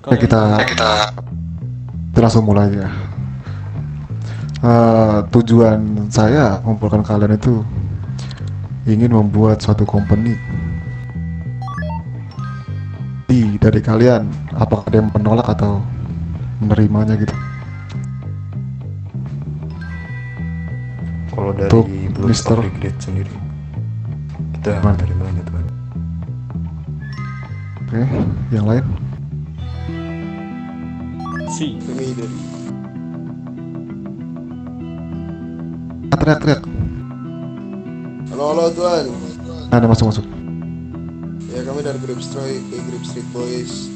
Ya kita langsung mulai ya. Tujuan saya mengumpulkan kalian itu ingin membuat suatu company. Dari kalian, apakah ada yang menolak atau menerimanya gitu? Kalau dari Untuk Blood Mister of Regret sendiri, kita Gimana? menerimanya Tuhan. Oke, yang lain? Si Teriak-teriak. Halo Tuan. Ada masuk. Ya kami dari Grip Street Boys.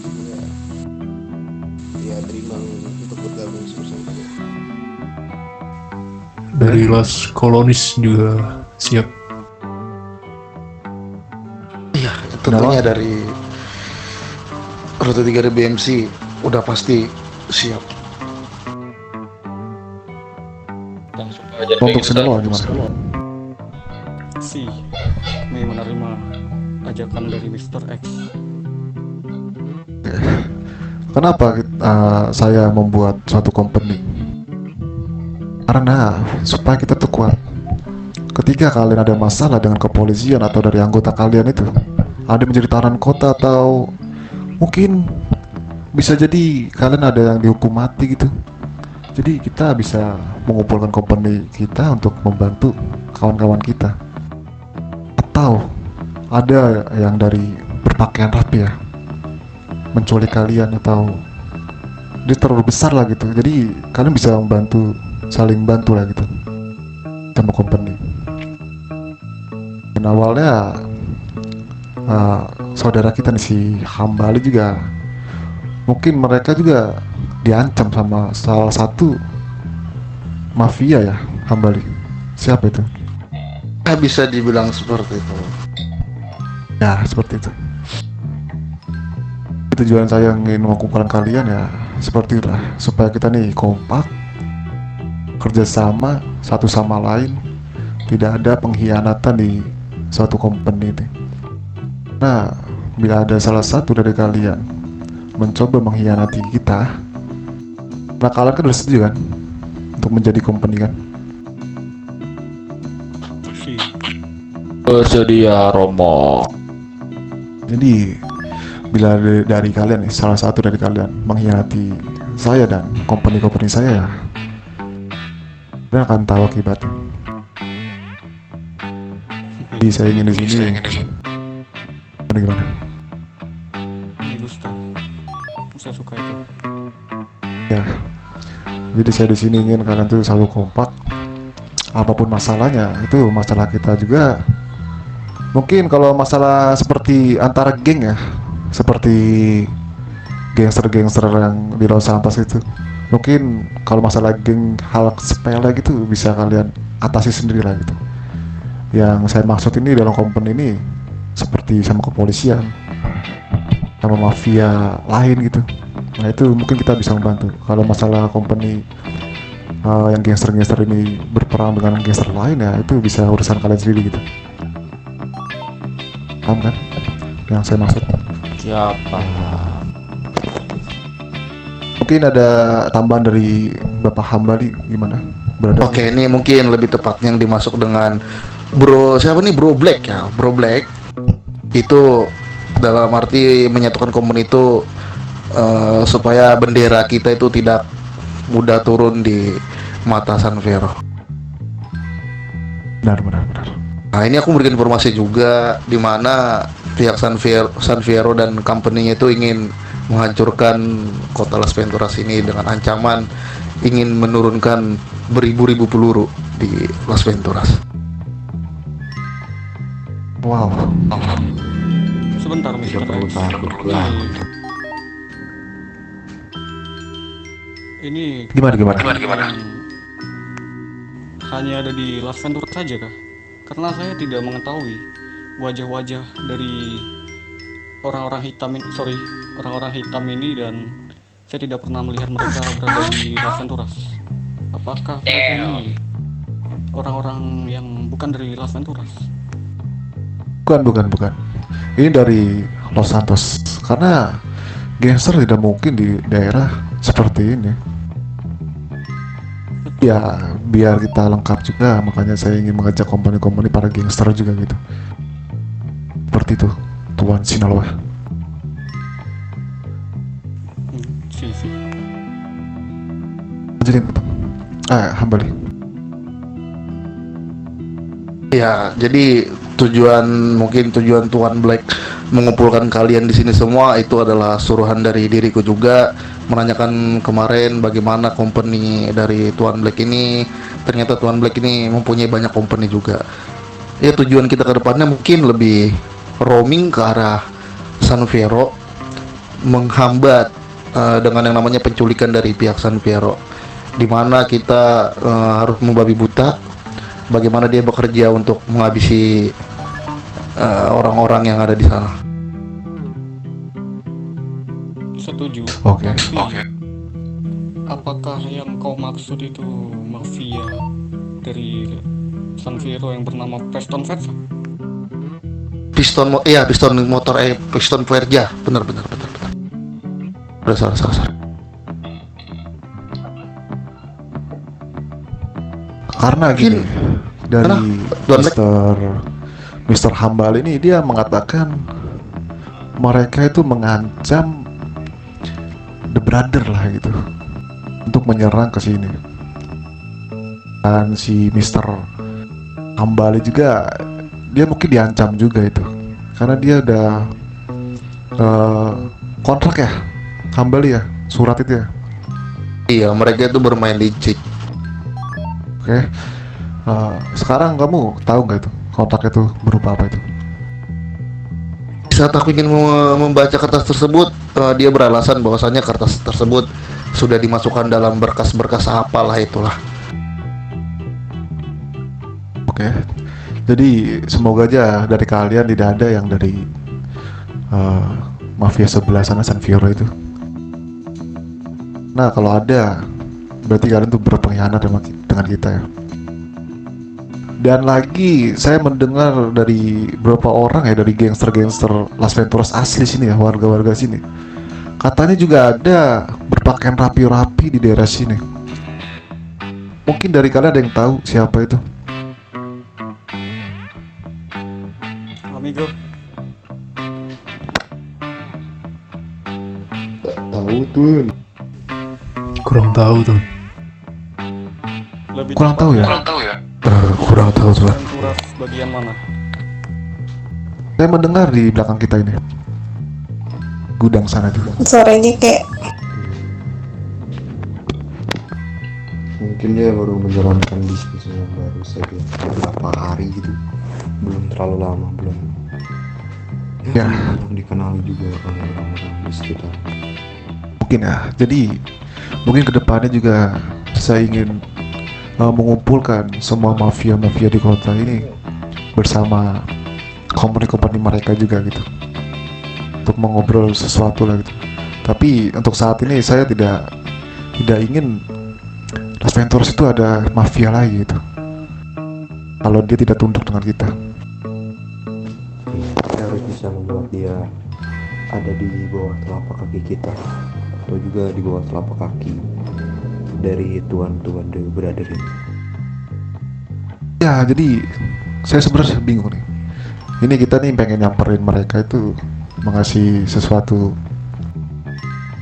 Ya terima untuk bergabung bersama kami. Dari Las Kolonis juga siap. Iya, tentunya dari Rute 3 BMC udah pasti siap. Untuk Sinaloa gimana? Si kami menerima ajakan dari Mr. X. Kenapa saya membuat suatu company? Karena supaya kita tuh kuat. Ketika kalian ada masalah dengan kepolisian atau dari anggota kalian itu, ada menjadi tahanan kota atau mungkin bisa jadi kalian ada yang dihukum mati gitu. Jadi kita bisa mengumpulkan company kita untuk membantu kawan-kawan kita. Atau ada yang dari berpakaian rapi ya, menculik kalian atau dia terlalu besar lah gitu. Jadi kalian bisa membantu, saling bantu lah gitu sama company. Dan awalnya saudara kita nih si Hambali juga, mungkin mereka juga diancam sama salah satu mafia ya, Hambali. Siapa itu? Bisa dibilang seperti itu. Ya seperti itu. Tujuan saya ingin mengumpulkan kalian ya seperti itulah, supaya kita nih kompak, kerjasama satu sama lain, tidak ada pengkhianatan di suatu company ini. Nah, bila ada salah satu dari kalian mencoba mengkhianati kita, nah kalian kan udah setuju kan untuk menjadi company kan? Si Bersedia Romo. Jadi bila dari kalian nih, salah satu dari kalian mengkhianati saya dan company saya ya, kalian akan tahu akibatnya. Jadi saya ingin di sini. Gimana? ini Gustav. Saya suka itu. Ya. Jadi saya di sini ingin kalian tuh selalu kompak. Apapun masalahnya, itu masalah kita juga. Mungkin kalau masalah seperti antara geng ya, seperti gangster-gangster yang di Los Santos itu, mungkin kalau masalah geng hal sepele gitu bisa kalian atasi sendiri lah gitu. Yang saya maksud ini dalam company ini seperti sama kepolisian, sama mafia lain gitu. Nah itu mungkin kita bisa membantu. Kalau masalah company yang gangster-gangster ini berperang dengan gangster lain ya, itu bisa urusan kalian sendiri gitu. Paham kan yang saya maksud? Siapa? Mungkin ada tambahan dari Bapak Hambali gimana? Berada? Oke, ini mungkin lebih tepat yang dimasuk dengan Bro siapa nih, Bro Black ya. Bro Black itu dalam arti menyatukan company itu supaya bendera kita itu tidak mudah turun di mata San Fierro. Benar. Nah ini aku memberikan informasi juga di mana pihak San Fierro dan company-nya itu ingin menghancurkan kota Las Venturas ini dengan ancaman ingin menurunkan beribu-ribu peluru di Las Venturas. Wow. Sebentar, Mr. Perlu X. takut lah. Ini Gimana? hanya ada di Las Venturas saja kah? Karena saya tidak mengetahui wajah-wajah dari orang-orang hitam ini dan saya tidak pernah melihat mereka berada di Las Venturas. Apakah mereka ini orang-orang yang bukan dari Las Venturas? Bukan. Ini dari Los Santos. Karena gangster tidak mungkin di daerah seperti ini. Ya, biar kita lengkap juga, makanya saya ingin mengajak kompani-kompani para gangster juga gitu. Seperti itu, Tuan Sinaloa. Sih. Lanjutin, Hambali. Ya, jadi mungkin tujuan Tuan Black mengumpulkan kalian di sini semua itu adalah suruhan dari diriku juga, menanyakan kemarin bagaimana company dari Tuan Black ini. Ternyata Tuan Black ini mempunyai banyak company juga. Ya, tujuan kita ke depannya mungkin lebih roaming ke arah San Fierro, menghambat dengan yang namanya penculikan dari pihak San Fierro, di mana kita harus membabi buta bagaimana dia bekerja untuk menghabisi orang-orang yang ada di sana. Setuju. Oke. Tapi, apakah yang kau maksud itu mafia dari San Fierro yang bernama Preston Versa? Piston motor, Piston Verja, benar. Udah salah. Karena gini, dari Tuan Black? Mr. Hambal ini dia mengatakan mereka itu mengancam The Brother lah gitu untuk menyerang ke sini. Dan si Mr. Hambal juga dia mungkin diancam juga itu karena dia ada kontrak ya, Hambal ya, surat itu ya. Iya, mereka itu bermain licik. Oke. Sekarang kamu tahu nggak itu kontrak itu berupa apa itu? Saat aku ingin membaca kertas tersebut, dia beralasan bahwasanya kertas tersebut sudah dimasukkan dalam berkas-berkas apalah itulah. Oke. Jadi semoga aja dari kalian tidak ada yang dari mafia sebelah sana, San Fierro itu. Nah, kalau ada, berarti kalian tuh berpengkhianat dengan kita ya. Dan lagi saya mendengar dari beberapa orang ya, dari gangster-gangster Las Venturas asli sini ya, warga-warga sini, katanya juga ada berpakaian rapi-rapi di daerah sini. Mungkin dari kalian ada yang tahu siapa itu? Amigo, Tahu tuh. Kurang tahu tuh. lebih Kurang tahu ya? Kurang tahu tuh. Venturas bagian mana? Saya mendengar di belakang kita ini, gudang sana tuh. Suaranya kayak Mungkin dia baru menjalankan bisnis yang baru saja beberapa hari gitu. Belum terlalu lama, belum. Ya. Belum dikenali juga oleh orang-orang di sekitar. Mungkin ya. Jadi mungkin kedepannya juga saya ingin mengumpulkan semua mafia-mafia di kota ini bersama kompani-kompani mereka juga gitu, untuk mengobrol sesuatu lah gitu. Tapi untuk saat ini saya tidak ingin Las Venturas itu ada mafia lagi gitu, kalau dia tidak tunduk dengan kita. Kita harus bisa membuat dia ada di bawah telapak kaki kita, atau juga di bawah telapak kaki dari tuan-tuan The Brother ini. Ya, jadi saya sebenarnya bingung nih. Ini kita nih pengen nyamperin mereka itu, mengasih sesuatu,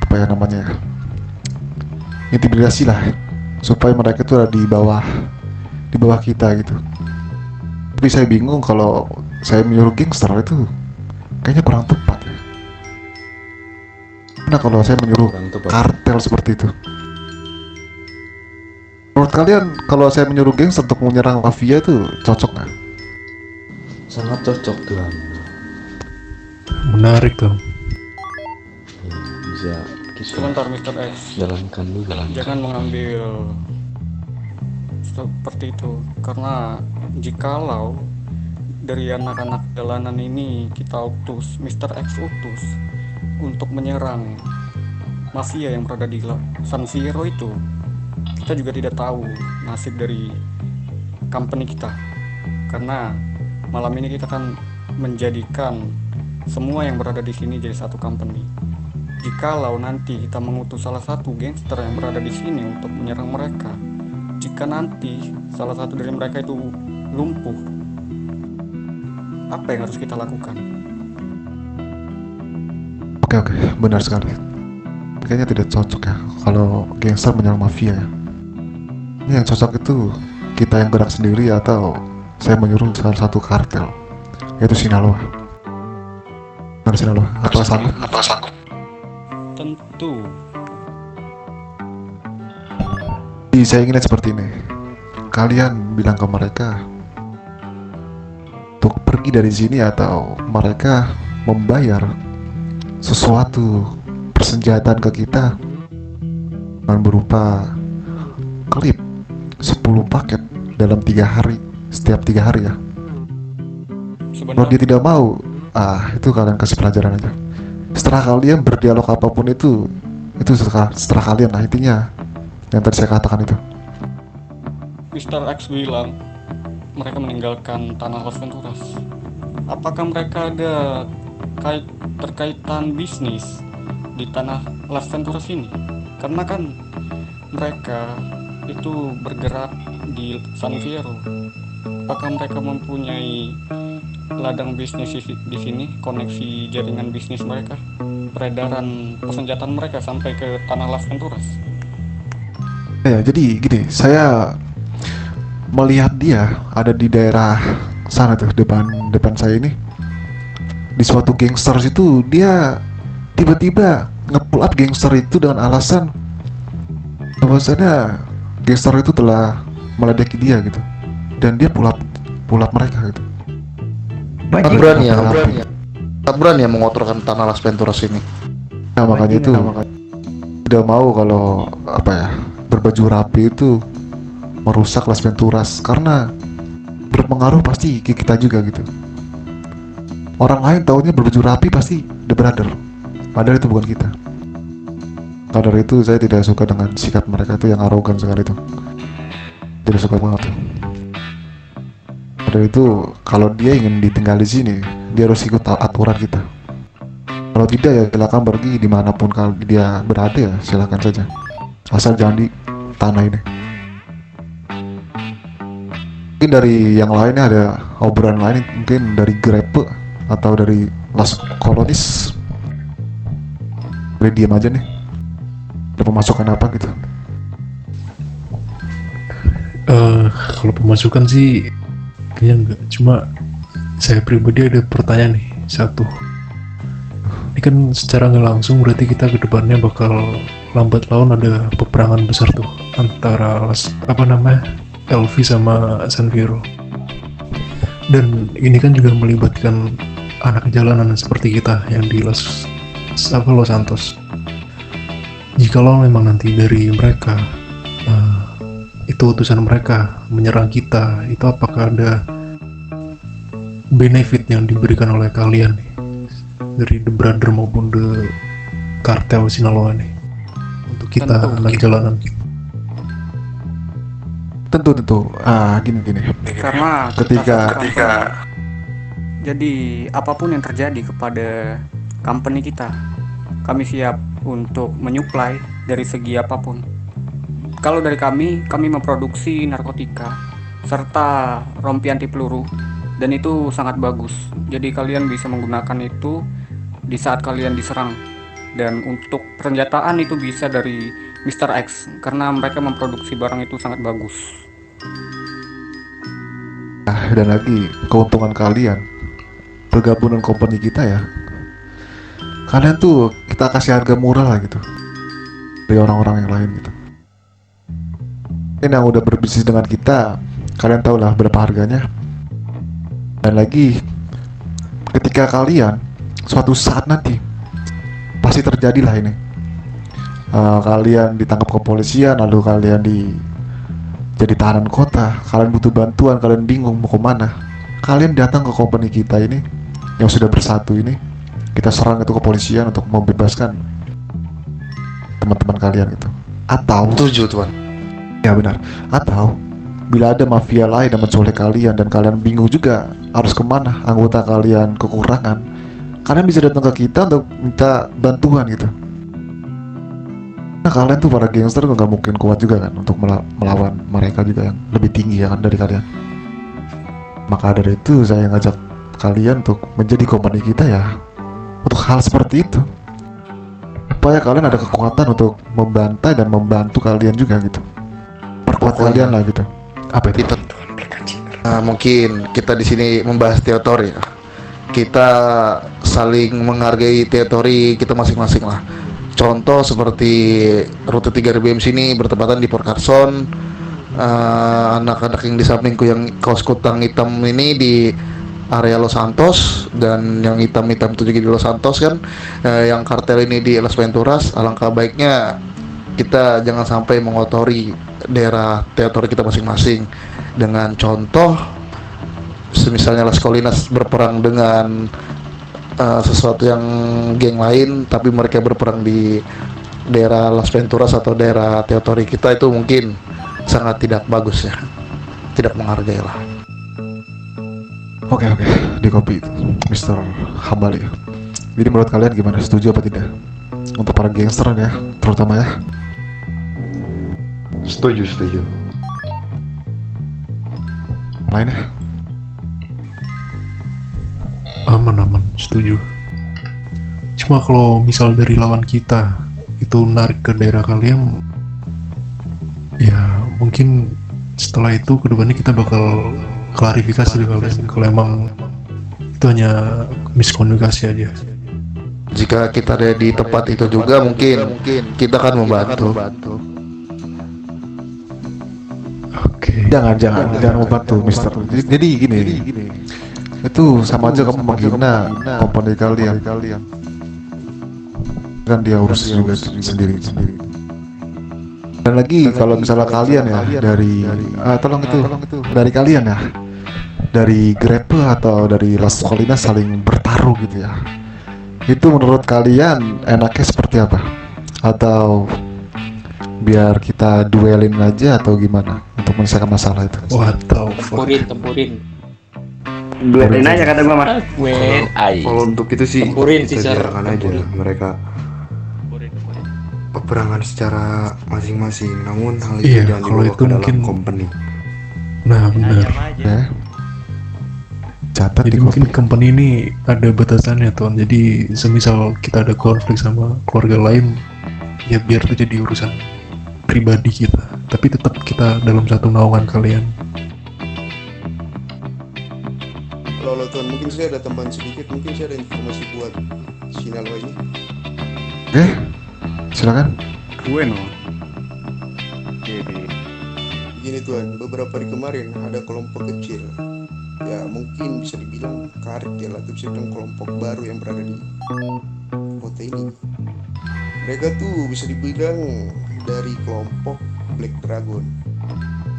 apa ya namanya, intimidasi lah, supaya mereka itu ada di bawah kita gitu. Tapi saya bingung kalau saya menyuruh gangster itu kayaknya kurang tepat ya. Nah, kalau saya menyuruh Kurang tepat. kartel seperti itu, menurut kalian kalau saya menyuruh gangster untuk menyerang mafia itu cocok nggak? Sangat cocok Tuhan. Menarik tuh. Ya, bisa kita Sebentar Mr. X, jalankan dulu. jangan mengambil seperti itu, karena jikalau dari anak-anak jalanan ini kita utus, Mr. X utus untuk menyerang mafia yang berada di San Fierro itu, kita juga tidak tahu nasib dari company kita, karena malam ini kita akan menjadikan semua yang berada di sini jadi satu company. jikalau nanti kita mengutus salah satu gangster yang berada di sini untuk menyerang mereka, jika nanti salah satu dari mereka itu lumpuh, apa yang harus kita lakukan? Oke, benar sekali. Kayaknya tidak cocok ya kalau gangster menyerang mafia ya. Ini yang cocok itu kita yang gerak sendiri atau saya menyuruh salah satu kartel, yaitu Sinaloa. Benar Sinaloa, apa sanggup? Tentu. Jadi saya ingin seperti ini. Kalian bilang ke mereka untuk pergi dari sini atau mereka membayar sesuatu persenjataan ke kita dengan berupa klip 10 paket dalam 3 hari, setiap 3 hari ya. Kalau dia tidak mau, itu kalian kasih pelajaran aja. Setelah kalian berdialog apapun itu setelah kalian lah, intinya yang tadi saya katakan itu. Mr. X bilang mereka meninggalkan tanah Las Venturas. Apakah mereka ada terkaitan bisnis di tanah Las Venturas ini? Karena kan mereka itu bergerak di San Fierro. Apakah mereka mempunyai ladang bisnis di sini, koneksi jaringan bisnis mereka, peredaran persenjataan mereka sampai ke tanah Las Venturas? Ya, jadi gini, saya melihat dia ada di daerah sana tuh, depan saya ini. Di suatu gangster itu dia tiba-tiba nge-pull up gangster itu dengan alasan bahwasanya gangster itu telah meledeki dia gitu, dan dia pull up mereka gitu. Sangat berani ya mengotorkan tanah Las Venturas ini. Nah makanya itu tidak mau kalau berbaju rapi itu merusak Las Venturas, karena berpengaruh pasti ke kita juga gitu. Orang lain taunya berbaju rapi pasti The Brother, padahal itu bukan kita. Karena itu saya tidak suka dengan sikap mereka itu yang arogan sekali itu. Tidak suka banget. Padahal itu kalau dia ingin ditinggal di sini, dia harus ikut aturan kita. Kalau tidak ya silakan pergi dimanapun kalau dia berada ya silakan saja. Asal jangan di tanah ini. Mungkin dari yang lainnya ada obrolan lain, mungkin dari Grepe atau dari Las Colonis. Boleh diam aja nih. Ada pemasukan apa gitu? Kalau pemasukan sih kayaknya enggak. Cuma saya pribadi ada pertanyaan nih satu. Ini kan secara nggak langsung berarti kita ke depannya bakal lambat laun ada peperangan besar tuh antara LV sama San Fierro. Dan ini kan juga melibatkan anak jalanan seperti kita yang di Los Santos. Jikalau memang nanti dari mereka itu utusan mereka menyerang kita, itu apakah ada benefit yang diberikan oleh kalian nih, dari The Brother maupun The Kartel Sinaloa nih, untuk kita anak jalanan? Tentu gini Karena ketika jadi apapun yang terjadi kepada company kita, kami siap untuk menyuplai dari segi apapun. Kalau dari kami memproduksi narkotika serta rompi anti peluru, dan itu sangat bagus. Jadi kalian bisa menggunakan itu di saat kalian diserang. Dan untuk persenjataan itu bisa dari Mr. X, karena mereka memproduksi barang itu sangat bagus. dan lagi keuntungan kalian bergabung dengan company kita ya, kalian tuh kita kasih harga murah lah gitu dari orang-orang yang lain gitu. Ini yang udah berbisnis dengan kita, kalian tahu lah berapa harganya. Dan lagi ketika kalian suatu saat nanti pasti terjadilah ini, kalian ditangkap kepolisian, lalu kalian jadi tahanan kota, kalian butuh bantuan, kalian bingung mau kemana, kalian datang ke company kita ini yang sudah bersatu ini, kita serang itu kepolisian untuk membebaskan teman-teman kalian itu. Atau Setuju tuan. ya benar, atau bila ada mafia lain yang menculik kalian dan kalian bingung juga harus kemana, anggota kalian kekurangan, kalian bisa datang ke kita untuk minta bantuan gitu. Nah, kalian tuh para gangster nggak mungkin kuat juga kan untuk melawan mereka juga yang lebih tinggi ya kan dari kalian. Maka dari itu saya ngajak kalian untuk menjadi company kita ya, untuk hal seperti itu, supaya kalian ada kekuatan untuk membantai dan membantu kalian juga gitu, perkuat kalian lah gitu. Apa itu? Nah, mungkin kita di sini membahas teori ya. Kita saling menghargai teori kita masing-masing lah. Contoh seperti rute 3000 sini bertepatan di Port Carson. Anak-anak yang di sampingku yang kaos kutang hitam ini di area Los Santos, dan yang hitam-hitam itu juga di Los Santos kan. Yang kartel ini di Las Venturas. Alangkah baiknya kita jangan sampai mengotori daerah teritori kita masing-masing dengan contoh semisalnya Las Colinas berperang dengan sesuatu yang geng lain, tapi mereka berperang di daerah Las Venturas atau daerah teritori kita, itu mungkin sangat tidak bagus ya, tidak menghargai lah. Oke, di kopi itu, Mr. Hambali. Jadi menurut kalian gimana? Setuju apa tidak? Untuk para gangster ya, terutama ya. Setuju. Lainnya? Aman, setuju. Cuma kalau misal dari lawan kita itu narik ke daerah kalian, ya mungkin setelah itu kedepannya kita bakal klarifikasi di kalian kalau emang itu hanya miskomunikasi aja. Jika kita ada di tempat itu juga mungkin kita akan membantu. Oke. Jangan membantu, Mister. Jadi gini. Itu sama aja kamu menghina company kalian. Kan dia urus juga sendiri. Dan lagi kalau misalnya kalian ya dari tolong itu dari kalian ya, dari Grepe atau dari Las Colinas saling bertaruh gitu ya, itu menurut kalian enaknya seperti apa? Atau biar kita duelin aja atau gimana untuk menyelesaikan masalah itu? Tempurin. Duelin aja kata gua mah. Kalau untuk itu sih Tempurin sih, kita Sir. biarkan aja mereka peperangan secara masing-masing, namun hal itu Iya, jangan kalau dibawa itu ke dalam mungkin- company. Nah, benar. Ya. Catat Jadi di mungkin kopi. company ini ada batasannya, Tuan. Jadi semisal kita ada konflik sama keluarga lain, ya biar itu jadi urusan pribadi kita. Tapi tetap kita dalam satu naungan kalian. Halo Tuan, mungkin saya ada tambahan sedikit, mungkin saya ada informasi buat Sinaloa ini. Oke, silakan. Bueno. Begini Tuan, beberapa hari kemarin ada kelompok kecil, ya mungkin bisa dibilang kartel atau bisa dibilang kelompok baru yang berada di kota ini. Mereka tuh bisa dibilang dari kelompok Black Dragon,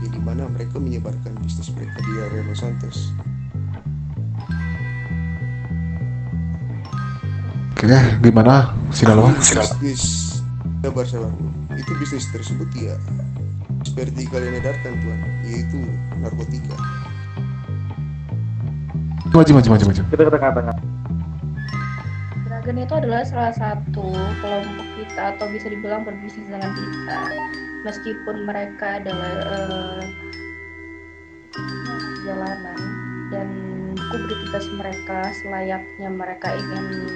di mana mereka menyebarkan bisnis mereka di area Los Santos. Oke, gimana Sinaloa? Bisnis sabar. Itu bisnis tersebut ya seperti kalian edarkan Tuan, yaitu narkotika. Maju. Dragon itu adalah salah satu kelompok kita atau bisa dibilang berbisnis dengan kita. Meskipun mereka adalah jalanan dan aktivitas mereka selayaknya mereka ingin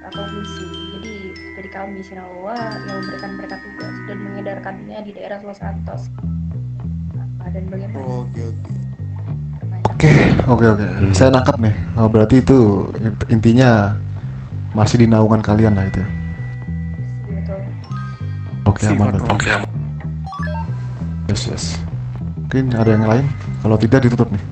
atau misi. Jadi dari kami Sinaloa yang memberikan mereka tugas dan mengedarkannya di daerah Los Santos. Dan bagaimana? Oke. Saya nangkap nih. Oh, berarti itu intinya masih di naungan kalian lah itu. Betul. Oke, aman. Yes. Mungkin ada yang lain? Kalau tidak ditutup nih.